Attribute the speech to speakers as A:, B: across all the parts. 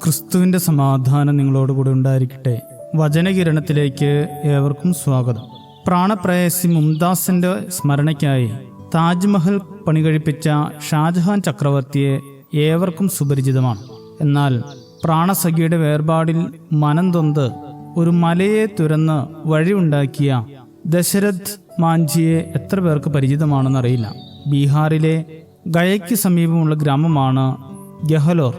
A: ക്രിസ്തുവിൻ്റെ സമാധാനം നിങ്ങളോടുകൂടി ഉണ്ടായിരിക്കട്ടെ. വചനകിരണത്തിലേക്ക് ഏവർക്കും സ്വാഗതം. പ്രാണപ്രേയസി മുംതാസിന്റെ സ്മരണയ്ക്കായി താജ്മഹൽ പണികഴിപ്പിച്ച ഷാജഹാൻ ചക്രവർത്തിയെ ഏവർക്കും സുപരിചിതമാണ്. എന്നാൽ പ്രാണസഖിയുടെ വേർപാടിൽ മനം നൊന്ത് ഒരു മലയെ തുരന്ന് വഴിയുണ്ടാക്കിയ ദശരഥ് മാഞ്ചിയെ എത്ര പേർക്ക് പരിചിതമാണെന്നറിയില്ല. ബീഹാറിലെ ഗയയ്ക്ക് സമീപമുള്ള ഗ്രാമമാണ് ഗഹലോർ.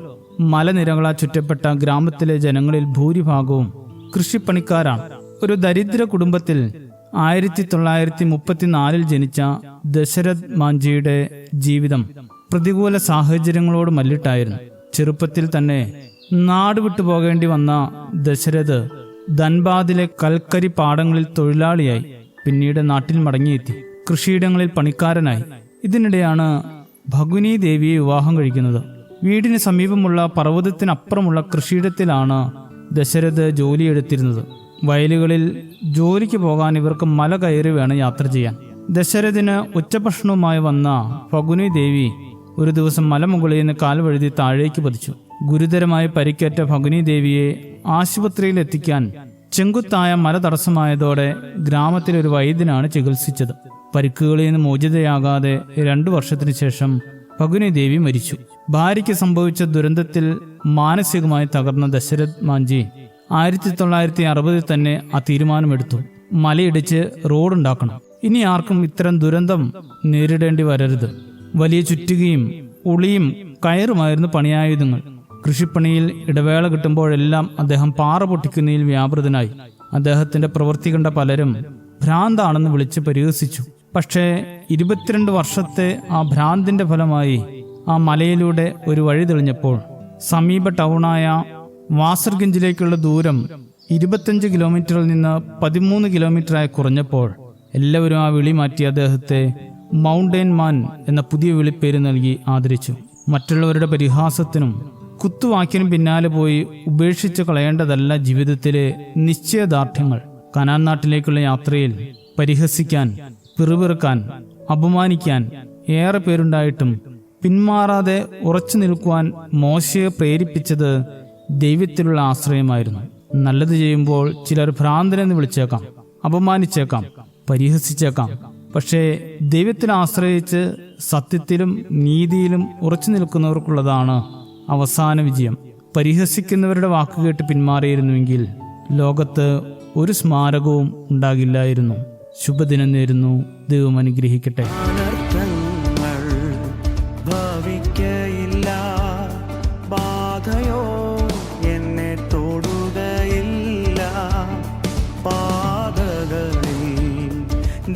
A: മലനിരകളാൽ ചുറ്റപ്പെട്ട ഗ്രാമത്തിലെ ജനങ്ങളിൽ ഭൂരിഭാഗവും കൃഷിപ്പണിക്കാരാണ്. ഒരു ദരിദ്ര കുടുംബത്തിൽ 1934 ജനിച്ച ദശരഥ് മാഞ്ചിയുടെ ജീവിതം പ്രതികൂല സാഹചര്യങ്ങളോട് മല്ലിട്ടായിരുന്നു. ചെറുപ്പത്തിൽ തന്നെ നാട് വിട്ടു പോകേണ്ടി വന്ന ദശരഥ് ധൻബാദിലെ കൽക്കരി പാടങ്ങളിൽ തൊഴിലാളിയായി. പിന്നീട് നാട്ടിൽ മടങ്ങിയെത്തി കൃഷിയിടങ്ങളിൽ പണിക്കാരനായി. ഇതിനിടെയാണ് ഭഗുനി ദേവിയെ വിവാഹം കഴിക്കുന്നത്. വീടിന് സമീപമുള്ള പർവ്വതത്തിനപ്പുറമുള്ള കൃഷിയിടത്തിലാണ് ദശരഥ് ജോലിയെടുത്തിരുന്നത്. വയലുകളിൽ ജോലിക്ക് പോകാൻ ഇവർക്ക് മല കയറി വേണം യാത്ര ചെയ്യാൻ. ദശരഥന് ഉച്ചഭക്ഷണവുമായി വന്ന ഭഗുനി ദേവി ഒരു ദിവസം മലമുകളിൽ നിന്ന് കാൽ വഴുതി താഴേക്ക് പതിച്ചു. ഗുരുതരമായി പരിക്കേറ്റ ഭഗുനി ദേവിയെ ആശുപത്രിയിൽ എത്തിക്കാൻ ചെങ്കുത്തായ മല തടസ്സമായതോടെ ഗ്രാമത്തിലെ ഒരു വൈദ്യനാണ് ചികിത്സിച്ചത്. പരിക്കുകളിൽ നിന്ന് മോചിതയാകാതെ 2 വർഷത്തിന് ശേഷം ഭഗുനി ദേവി മരിച്ചു. ഭാര്യയ്ക്ക് സംഭവിച്ച ദുരന്തത്തിൽ മാനസികമായി തകർന്ന ദശരഥ് മാഞ്ചി 1960 തന്നെ ആ തീരുമാനമെടുത്തു. മലയിടിച്ച് റോഡുണ്ടാക്കണം. ഇനി ആർക്കും ഇത്തരം ദുരന്തം നേരിടേണ്ടി വരരുത്. വലിയ ചുറ്റുകയും ഉളിയും കയറുമായിരുന്നു പണിയായുധങ്ങൾ. കൃഷിപ്പണിയിൽ ഇടവേള കിട്ടുമ്പോഴെല്ലാം അദ്ദേഹം പാറ പൊട്ടിക്കുന്നതിൽ വ്യാപൃതനായി. അദ്ദേഹത്തിന്റെ പ്രവൃത്തി കണ്ട പലരും ഭ്രാന്താണെന്ന് വിളിച്ച് പരിഹസിച്ചു. പക്ഷേ 22 വർഷത്തെ ആ ഭ്രാന്തിന്റെ ഫലമായി ആ മലയിലൂടെ ഒരു വഴി തെളിഞ്ഞപ്പോൾ സമീപ ടൗണായ വാസർഗഞ്ചിലേക്കുള്ള ദൂരം 25 കിലോമീറ്ററിൽ നിന്ന് 13 കിലോമീറ്ററായി കുറഞ്ഞപ്പോൾ എല്ലാവരും ആ വിളി മാറ്റി അദ്ദേഹത്തെ മൗണ്ടൻ മാൻ എന്ന പുതിയ വിളിപ്പേര് നൽകി ആദരിച്ചു. മറ്റുള്ളവരുടെ പരിഹാസത്തിനും കുത്തുവാക്കിനും പിന്നാലെ പോയി ഉപേക്ഷിച്ച് കളയേണ്ടതല്ല ജീവിതത്തിലെ നിശ്ചയദാർഢ്യങ്ങൾ. കനാൻ നാട്ടിലേക്കുള്ള യാത്രയിൽ പരിഹസിക്കാൻ, പിറുപിറുക്കാൻ, അപമാനിക്കാൻ ഏറെ പേരുണ്ടായിട്ടും പിന്മാറാതെ ഉറച്ചു നിൽക്കുവാൻ മോശയെ പ്രേരിപ്പിച്ചത് ദൈവത്തിലുള്ള ആശ്രയമായിരുന്നു. നല്ലത് ചെയ്യുമ്പോൾ ചിലർ ഭ്രാന്തനെന്ന് വിളിച്ചേക്കാം, അപമാനിച്ചേക്കാം, പരിഹസിച്ചേക്കാം. പക്ഷേ ദൈവത്തിൽ ആശ്രയിച്ച് സത്യത്തിലും നീതിയിലും ഉറച്ചു നിൽക്കുന്നവർക്കുള്ളതാണ് അവസാന വിജയം. പരിഹസിക്കുന്നവരുടെ വാക്കുകേട്ട് പിന്മാറിയിരുന്നുവെങ്കിൽ ലോകത്ത് ഒരു സ്മാരകവും ഉണ്ടാകില്ലായിരുന്നു. ശുഭദിനം നേരുന്നു. ദൈവം അനുഗ്രഹിക്കട്ടെ.
B: ഭവിക്കയില്ല, ബാധയോ എന്നെ തൊടുകയില്ല. പാതകളിൽ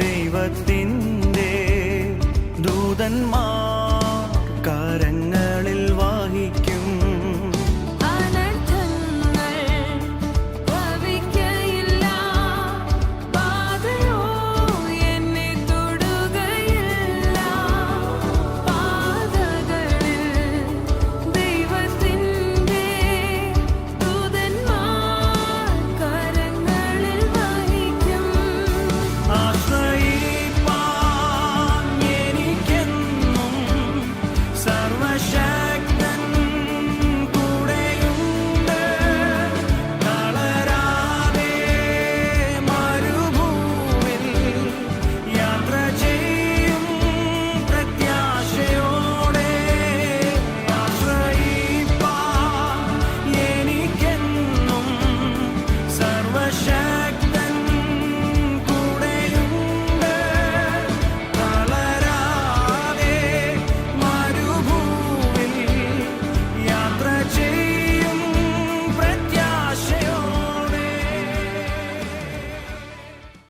B: ദൈവത്തിൻ്റെ ദൂതന്മാർ കരങ്ങൾ